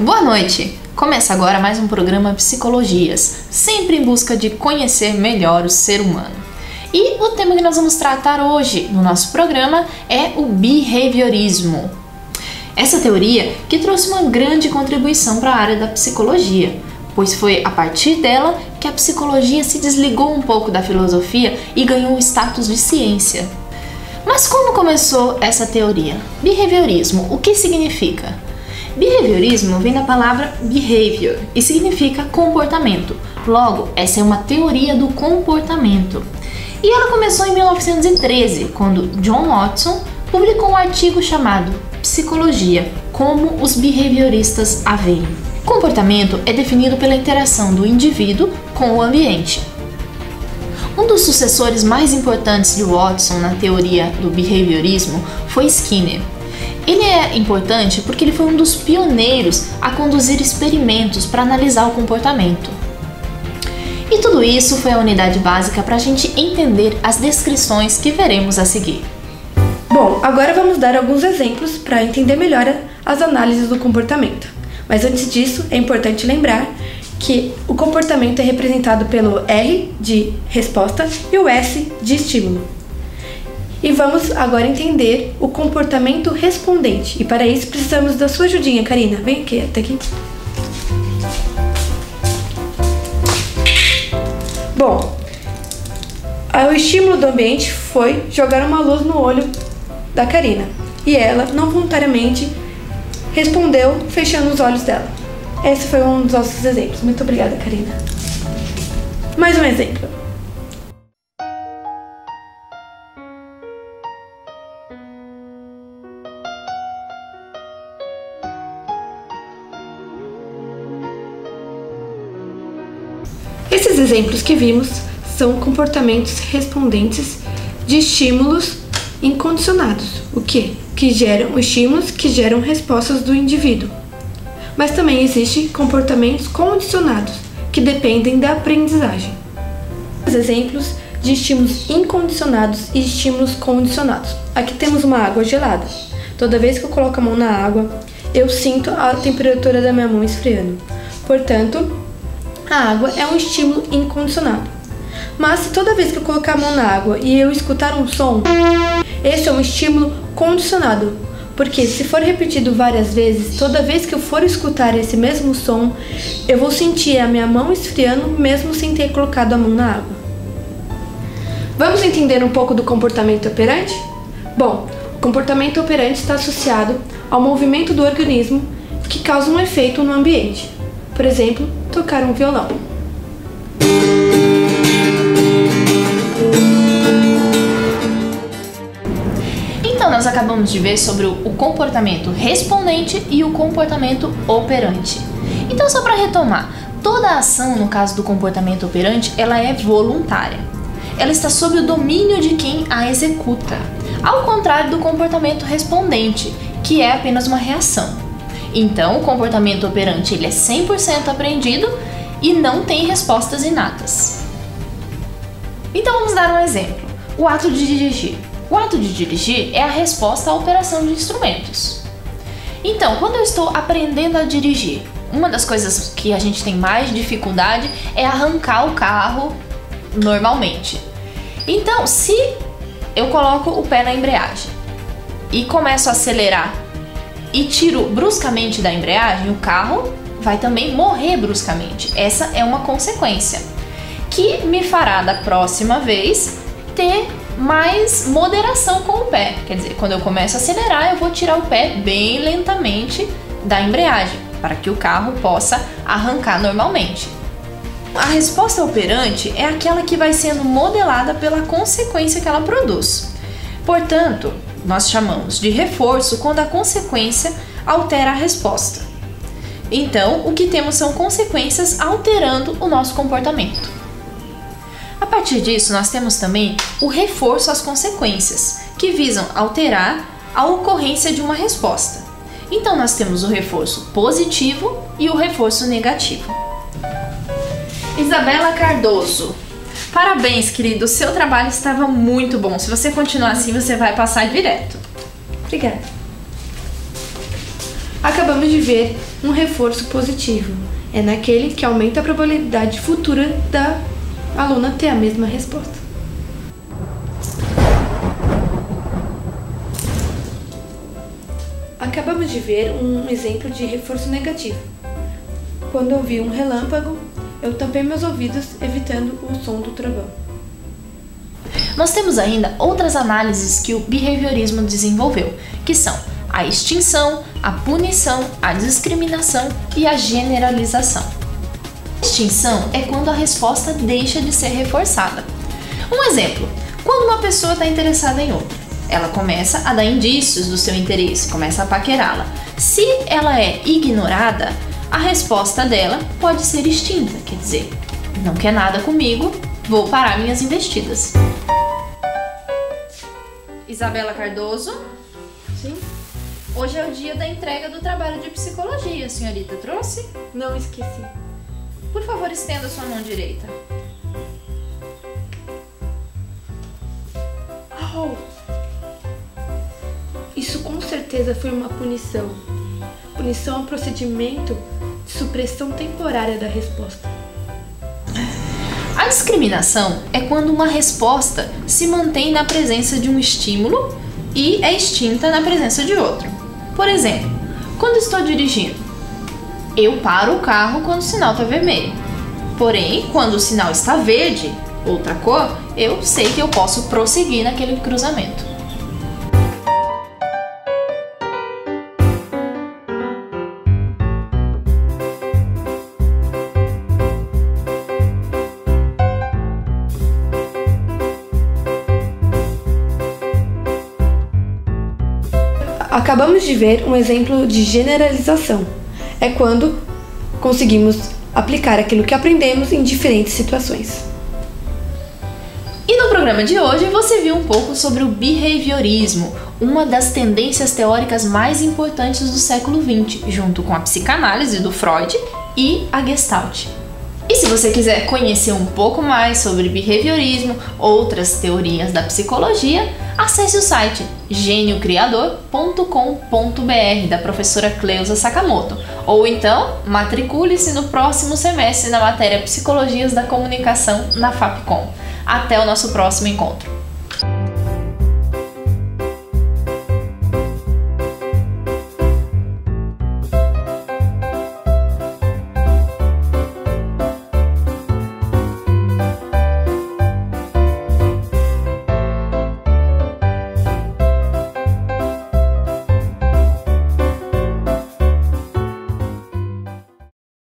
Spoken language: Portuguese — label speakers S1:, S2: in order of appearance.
S1: Boa noite! Começa agora mais um programa Psicologias, sempre em busca de conhecer melhor o ser humano. E o tema que nós vamos tratar hoje no nosso programa é o behaviorismo. Essa teoria que trouxe uma grande contribuição para a área da psicologia, pois foi a partir dela que a psicologia se desligou um pouco da filosofia e ganhou o status de ciência. Mas como começou essa teoria? Behaviorismo, o que significa? Behaviorismo vem da palavra behavior e significa comportamento. Logo, essa é uma teoria do comportamento. E ela começou em 1913, quando John Watson publicou um artigo chamado Psicologia, como os behavioristas a veem. Comportamento é definido pela interação do indivíduo com o ambiente. Um dos sucessores mais importantes de Watson na teoria do behaviorismo foi Skinner. Ele é importante porque ele foi um dos pioneiros a conduzir experimentos para analisar o comportamento. E tudo isso foi a unidade básica para a gente entender as descrições que veremos a seguir.
S2: Bom, agora vamos dar alguns exemplos para entender melhor as análises do comportamento. Mas antes disso, é importante lembrar que o comportamento é representado pelo R de resposta e o S de estímulo. E vamos agora entender o comportamento respondente. E para isso precisamos da sua ajudinha, Karina. Vem aqui, até aqui. Bom, o estímulo do ambiente foi jogar uma luz no olho da Karina. E ela, não voluntariamente, respondeu fechando os olhos dela. Esse foi um dos nossos exemplos. Muito obrigada, Karina. Mais um exemplo. Esses exemplos que vimos são comportamentos respondentes de estímulos incondicionados, o quê? Que geram estímulos que geram respostas do indivíduo. Mas também existem comportamentos condicionados, que dependem da aprendizagem. Os exemplos de estímulos incondicionados e estímulos condicionados. Aqui temos uma água gelada. Toda vez que eu coloco a mão na água, eu sinto a temperatura da minha mão esfriando. Portanto, a água é um estímulo incondicionado. Mas se toda vez que eu colocar a mão na água e eu escutar um som, esse é um estímulo condicionado. Porque se for repetido várias vezes, toda vez que eu for escutar esse mesmo som, eu vou sentir a minha mão esfriando mesmo sem ter colocado a mão na água. Vamos entender um pouco do comportamento operante? Bom, o comportamento operante está associado ao movimento do organismo que causa um efeito no ambiente. Por exemplo, tocar um violão.
S1: Então, nós acabamos de ver sobre o comportamento respondente e o comportamento operante. Então, só para retomar, toda a ação, no caso do comportamento operante, ela é voluntária. Ela está sob o domínio de quem a executa, ao contrário do comportamento respondente, que é apenas uma reação. Então, o comportamento operante ele é 100% aprendido e não tem respostas inatas. Então, vamos dar um exemplo. O ato de dirigir. O ato de dirigir é a resposta à operação de instrumentos. Então, quando eu estou aprendendo a dirigir, uma das coisas que a gente tem mais dificuldade é arrancar o carro normalmente. Então, se eu coloco o pé na embreagem e começo a acelerar e tiro bruscamente da embreagem, o carro vai também morrer bruscamente. Essa é uma consequência que me fará da próxima vez ter mais moderação com o pé. Quer dizer, quando eu começo a acelerar, eu vou tirar o pé bem lentamente da embreagem, para que o carro possa arrancar normalmente. A resposta operante é aquela que vai sendo modelada pela consequência que ela produz. Portanto, nós chamamos de reforço quando a consequência altera a resposta. Então, o que temos são consequências alterando o nosso comportamento. A partir disso, nós temos também o reforço às consequências, que visam alterar a ocorrência de uma resposta. Então, nós temos o reforço positivo e o reforço negativo. Isabela Cardoso. Parabéns, querido. O seu trabalho estava muito bom. Se você continuar assim, você vai passar direto.
S2: Obrigada. Acabamos de ver um reforço positivo. É naquele que aumenta a probabilidade futura da aluna ter a mesma resposta. Acabamos de ver um exemplo de reforço negativo. Quando eu vi um relâmpago, eu tampei meus ouvidos, evitando o som do trovão.
S1: Nós temos ainda outras análises que o behaviorismo desenvolveu, que são a extinção, a punição, a discriminação e a generalização. A extinção é quando a resposta deixa de ser reforçada. Um exemplo, quando uma pessoa está interessada em outra, ela começa a dar indícios do seu interesse, começa a paquerá-la. Se ela é ignorada, a resposta dela pode ser extinta, quer dizer, não quer nada comigo, vou parar minhas investidas. Isabela Cardoso?
S2: Sim?
S1: Hoje é o dia da entrega do trabalho de psicologia, a senhorita trouxe?
S2: Não esqueci.
S1: Por favor, estenda sua mão direita.
S2: Au! Isso com certeza foi uma punição. Punição é um procedimento de supressão temporária da resposta.
S1: A discriminação é quando uma resposta se mantém na presença de um estímulo e é extinta na presença de outro. Por exemplo, quando estou dirigindo, eu paro o carro quando o sinal está vermelho. Porém, quando o sinal está verde, outra cor, eu sei que eu posso prosseguir naquele cruzamento.
S2: Acabamos de ver um exemplo de generalização. É quando conseguimos aplicar aquilo que aprendemos em diferentes situações.
S1: E no programa de hoje você viu um pouco sobre o behaviorismo, uma das tendências teóricas mais importantes do século XX, junto com a psicanálise do Freud e a Gestalt. E se você quiser conhecer um pouco mais sobre behaviorismo, outras teorias da psicologia, acesse o site geniocriador.com.br da professora Cleusa Sakamoto, ou então matricule-se no próximo semestre na matéria Psicologias da Comunicação na FAPCOM. Até o nosso próximo encontro!